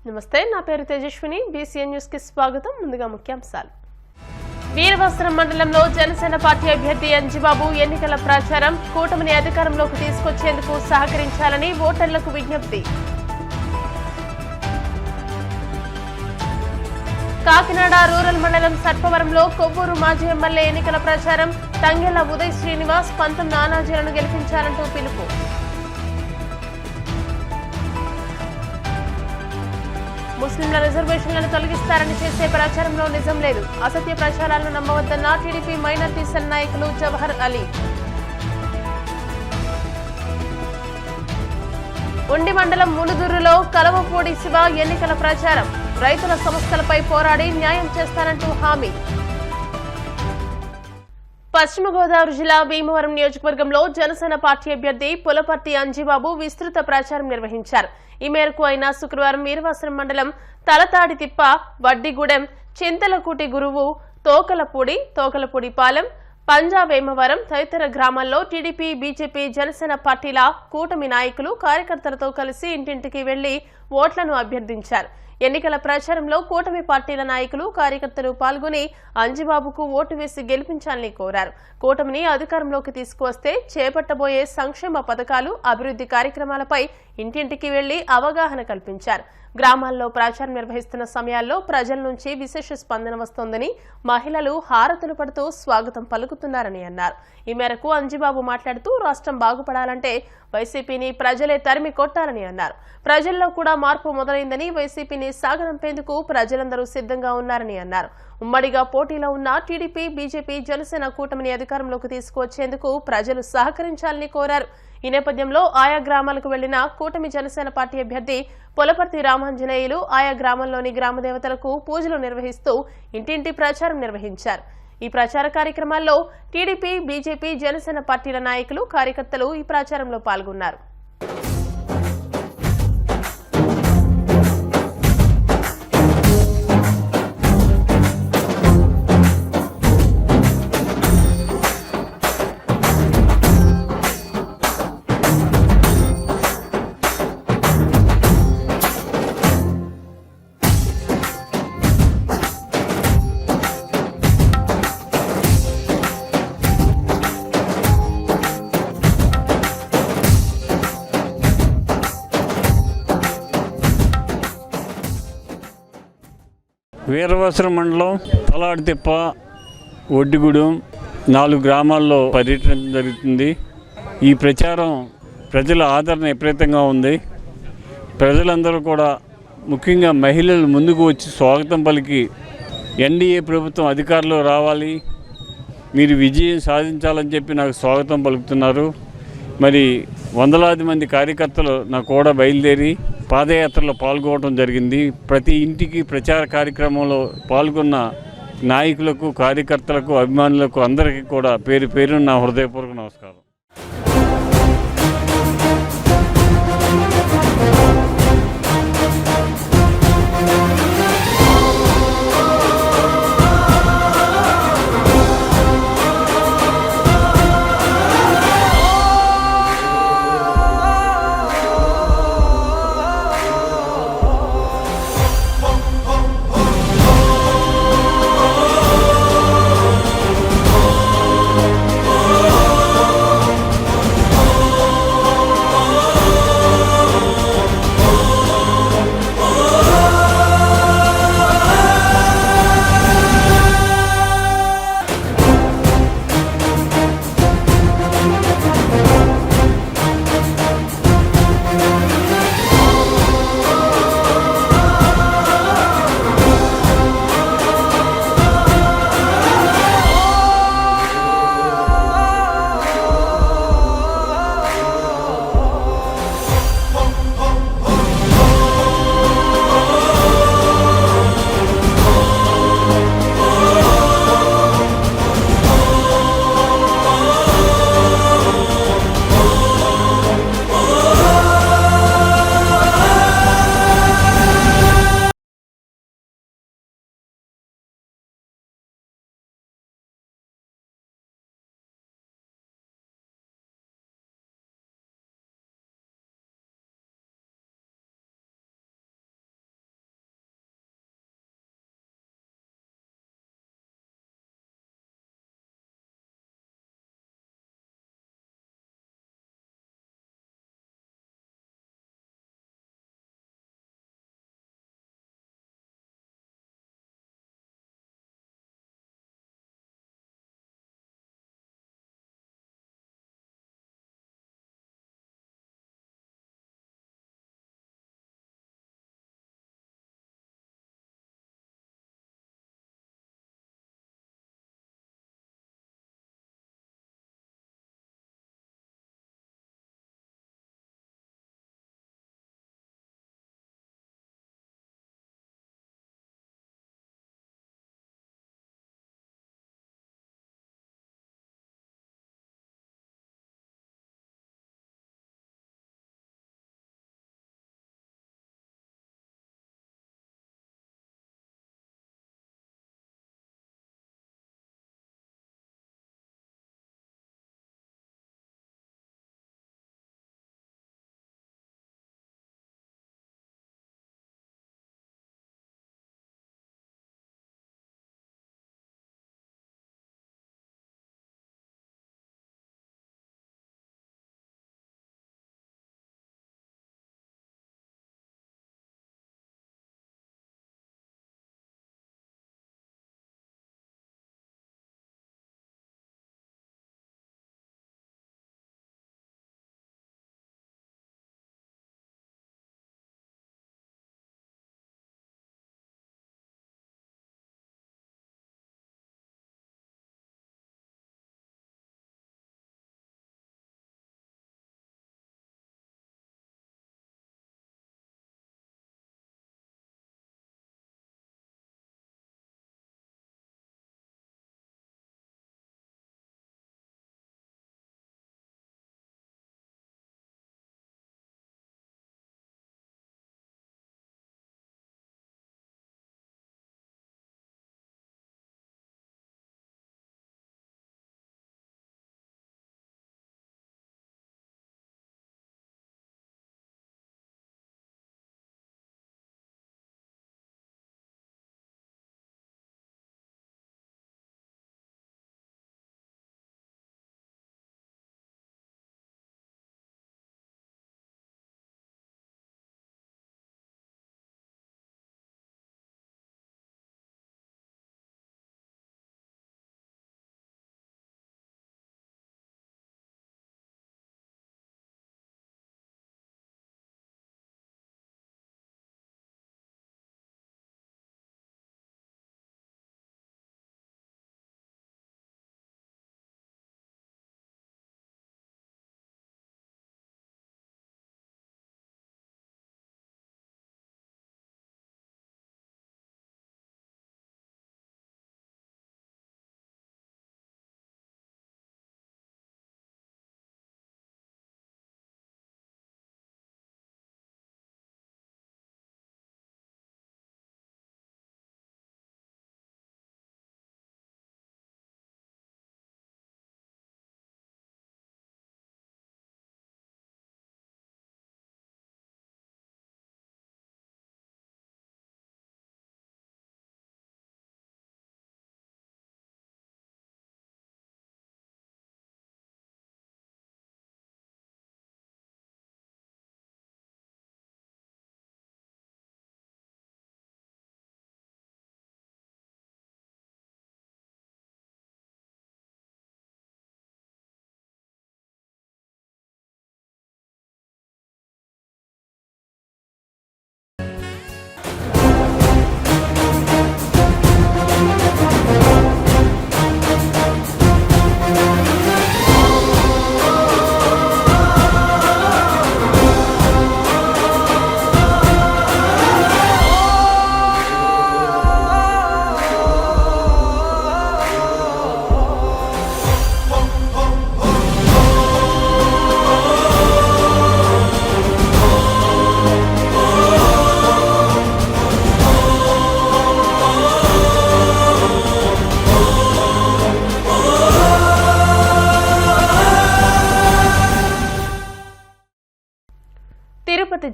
నమస్తే, నా పేరు తేజస్విని. బీసీఎన్ న్యూస్ కి స్వాగతం. ముందుగా ముఖ్యాంశాలు. వీరవసరం మండలంలో జనసేన పార్టీ అభ్యర్థి అంజిబాబు ఎన్నికల ప్రచారం. కూటమిని అధికారంలోకి తీసుకొచ్చేందుకు సహకరించాలని ఓటర్లకు విజ్ఞప్తి. కాకినాడ రూరల్ మండలం సర్పవరంలో కొవ్వూరు మాజీ ఎమ్మెల్యే ఎన్నికల ప్రచారం. తంగెళ్ల ఉదయ్ శ్రీనివాస్, పంతం నానాజీలను గెలిపించాలంటూ పిలుపు. ముస్లింల రిజర్వేషన్లను తొలగిస్తారని చేసే ప్రచారంలో నిజం లేదు. అసత్య ప్రచారాలను నమ్మవద్దన్న టీడీపీ మైనార్టీ సెల్ నాయకులు జవహర్ అలీ. ఉండి మండలం మునుదురులో కలవపూడి శివ ఎన్నికల ప్రచారం. రైతుల సమస్యలపై పోరాడి న్యాయం చేస్తానంటూ హామీ. పశ్చిమ గోదావరి జిల్లా భీమవరం నియోజకవర్గంలో జనసేన పార్టీ అభ్యర్థి పులపర్తి అంజిబాబు విస్తృత ప్రచారం నిర్వహించారు. ఈ మేరకు ఆయన శుక్రవారం వీరవసరం మండలం తలతాడితిప్ప, వడ్డిగూడెం, చింతలకూటి గురువు, తోకలపూడి పాలెం, పంజావేమవరం తదితర గ్రామాల్లో టీడీపీ, బీజేపీ, జనసేన పార్టీల కూటమి నాయకులు కార్యకర్తలతో కలిసి ఇంటింటికి వెళ్లి ఓట్లను అభ్యర్థించారు. ఎన్నికల ప్రచారంలో కూటమి పార్టీల నాయకులు, కార్యకర్తలు పాల్గొని అంజిబాబుకు ఓటు వేసి గెలిపించాలని కోరారు. కూటమిని అధికారంలోకి తీసుకువస్తే చేపట్టబోయే సంక్షేమ పథకాలు, అభివృద్ధి కార్యక్రమాలపై ఇంటింటికి వెళ్లి అవగాహన కల్పించారు. గ్రామాల్లో ప్రచారం నిర్వహిస్తున్న సమయాల్లో ప్రజల నుంచి విశేష స్పందన వస్తోందని, మహిళలు హారతులు పడుతూ స్వాగతం పలుకుతున్నారని అన్నారు. ఈ మేరకు అంజిబాబు మాట్లాడుతూ రాష్ట్రం బాగుపడాలంటే వైసీపీని ప్రజలే తరిమి కొట్టాలని అన్నారు. ప్రజల్లో కూడా మార్పు మొదలైందని, వైసీపీని సాగనంపేందుకు ప్రజలందరూ సిద్ధంగా ఉన్నారని అన్నారు. ఉమ్మడిగా పోటీలో ఉన్న టీడీపీ, బీజేపీ, జనసేన కూటమిని అధికారంలోకి తీసుకువచ్చేందుకు ప్రజలు సహకరించాలని కోరారు. ఈ నేపథ్యంలో ఆయా గ్రామాలకు వెళ్లిన కూటమి జనసేన పార్టీ అభ్యర్థి పులపర్తి రామాంజనేయులు ఆయా గ్రామంలోని గ్రామదేవతలకు పూజలు నిర్వహిస్తూ ఇంటింటి ప్రచారం నిర్వహించారు. ఈ ప్రచార కార్యక్రమాల్లో టీడీపీ, బీజేపీ, జనసేన పార్టీల నాయకులు, కార్యకర్తలు ఈ ప్రచారంలో పాల్గొన్నారు. వీరవసరం మండలం తలాడితిప్ప, వడ్డిగూడెం 4 గ్రామాల్లో పర్యటన జరుగుతుంది. ఈ ప్రచారం ప్రజల ఆదరణ విపరీతంగా ఉంది. ప్రజలందరూ కూడా, ముఖ్యంగా మహిళలు ముందుకు వచ్చి స్వాగతం పలికి ఎన్డీఏ ప్రభుత్వం అధికారంలో రావాలి, మీరు విజయం సాధించాలని చెప్పి నాకు స్వాగతం పలుకుతున్నారు. మరి వందలాది మంది కార్యకర్తలు నాకు కూడా బయలుదేరి పాదయాత్రలో పాల్గొనడం జరిగింది. ప్రతి ఇంటికి ప్రచార కార్యక్రమంలో పాల్గొన్న నాయకులకు, కార్యకర్తలకు, అభిమానులకు అందరికీ కూడా పేరు పేరున నా హృదయపూర్వక నమస్కారం.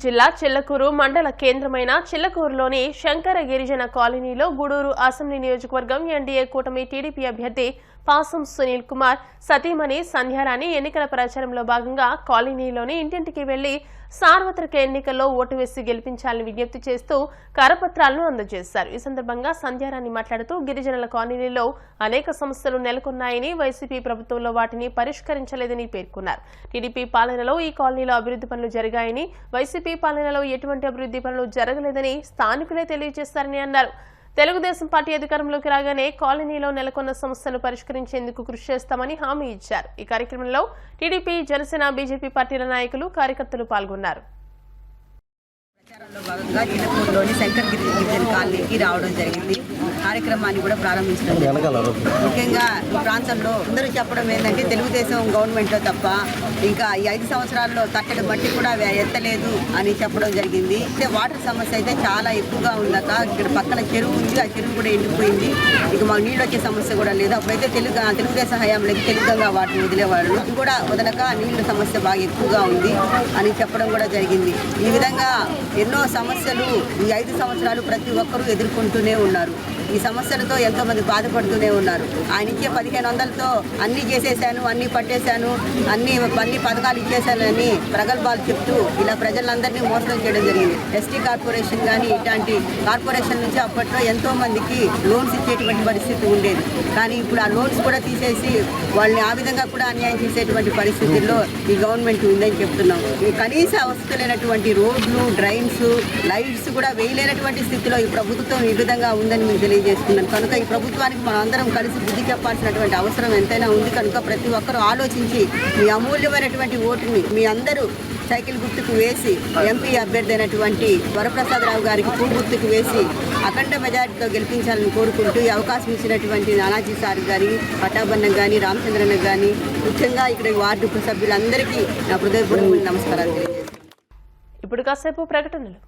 జిల్లా చిల్లకూరు మండల కేంద్రమైన చిల్లకూరులోని శంకర గిరిజన కాలనీలో గూడూరు అసెంబ్లీ నియోజకవర్గం ఎన్డీఏ కూటమి టీడీపీ అభ్యర్థి పాసం సునీల్ కుమార్ సతీమణి సంధ్యారాణి ఎన్నికల ప్రచారంలో భాగంగా కాలనీలోని ఇంటింటికి వెళ్లి సార్వత్రిక ఎన్నికల్లో ఓటు వేసి గెలిపించాలని విజ్ఞప్తి చేస్తూ కరపత్రాలను అందజేశారు. ఈ సందర్భంగా సంధ్యారాణి మాట్లాడుతూ గిరిజనుల కాలనీలో అనేక సమస్యలు నెలకొన్నాయని, వైసీపీ ప్రభుత్వంలో వాటిని పరిష్కరించలేదని పేర్కొన్నారు. టీడీపీ పాలనలో ఈ కాలనీలో అభివృద్ధి పనులు జరిగాయని, వైసీపీ పాలనలో ఎటువంటి అభివృద్ధి పనులు జరగలేదని స్థానికులే తెలియజేశారని అన్నారు. తెలుగుదేశం పార్టీ అధికారంలోకి రాగానే కాలనీలో నెలకొన్న సమస్యలు పరిష్కరించేందుకు కృషి చేస్తామని హామీ ఇచ్చారు. ఈ కార్యక్రమంలో టీడీపీ, జనసేన, బీజేపీ పార్టీల నాయకులు, కార్యకర్తలు పాల్గొన్నారు. ప్రచారంలో భాగంగా చిల్లకూరులోని శంకర్ గిరిజన కాలనీకి రావడం జరిగింది. కార్యక్రమాన్ని కూడా ప్రారంభించడం జరిగింది. ముఖ్యంగా ఈ ప్రాంతంలో అందరూ చెప్పడం ఏంటంటే తెలుగుదేశం గవర్నమెంట్లో తప్ప ఇంకా ఈ 5 సంవత్సరాల్లో తట్టడి మట్టి కూడా ఎత్తలేదు అని చెప్పడం జరిగింది. అయితే వాటర్ సమస్య అయితే చాలా ఎక్కువగా ఉందక. ఇక్కడ పక్కన చెరువు ఉంది, ఆ చెరువు కూడా ఎండిపోయింది. ఇక మాకు నీళ్ళు వచ్చే సమస్య కూడా లేదు. అప్పుడైతే తెలుగుదేశం హయాంలోకి తెలుగుగా వాటిని వదిలేవాళ్ళు. ఇది కూడా వదలక నీళ్ళ సమస్య బాగా ఎక్కువగా ఉంది అని చెప్పడం కూడా జరిగింది. ఈ విధంగా ఎన్నో సమస్యలు ఈ 5 సంవత్సరాలు ప్రతి ఒక్కరూ ఎదుర్కొంటూనే ఉన్నారు. ఈ సమస్యలతో ఎంతో మంది బాధపడుతూనే ఉన్నారు. ఆయన ఇచ్చే 1500తో అన్నీ చేసేసాను, అన్నీ పట్టేశాను, అన్ని పథకాలు ఇచ్చేసానని ప్రగల్భాలు చెప్తూ ఇలా ప్రజలందరినీ మోసం చేయడం జరిగింది. ఎస్టీ కార్పొరేషన్ కానీ ఇట్లాంటి కార్పొరేషన్ నుంచి అప్పట్లో ఎంతో మందికి లోన్స్ ఇచ్చేటువంటి పరిస్థితి ఉండేది. కానీ ఇప్పుడు ఆ లోన్స్ కూడా తీసేసి వాళ్ళని ఆ విధంగా కూడా అన్యాయం చేసేటువంటి పరిస్థితుల్లో ఈ గవర్నమెంట్ ఉందని చెప్తున్నాం. ఈ కనీస అవసరమైనటువంటి రోడ్లు, డ్రైన్స్, లైట్స్ కూడా వేయలేనటువంటి స్థితిలో ఈ ప్రభుత్వం ఈ విధంగా ఉందని మేము తెలియజేస్తున్నాను. కనుక ఈ ప్రభుత్వానికి మనం అందరం కలిసి బుద్ధి చెప్పాల్సినటువంటి అవసరం ఎంతైనా ఉంది. కనుక ప్రతి ఒక్కరూ ఆలోచించి మీ అమూల్యమైనటువంటి ఓటుని మీ అందరూ సైకిల్ గుర్తుకు వేసి ఎంపీ అభ్యర్థి అయినటువంటి వరప్రసాదరావు గారికి పూ గుర్తుకు వేసి అఖండ మెజారిటీతో గెలిపించాలని కోరుకుంటూ ఈ అవకాశం ఇచ్చినటువంటి నానాజీ సార్ గారి, పటాబన్న కానీ, రామచంద్రన్న కానీ, ముఖ్యంగా ఇక్కడ వార్డు సభ్యులందరికీ నా హృదయపూర్వక నమస్కారాలు తెలియజేస్తాను. ఇప్పుడు కాసేపు ప్రకటనలు.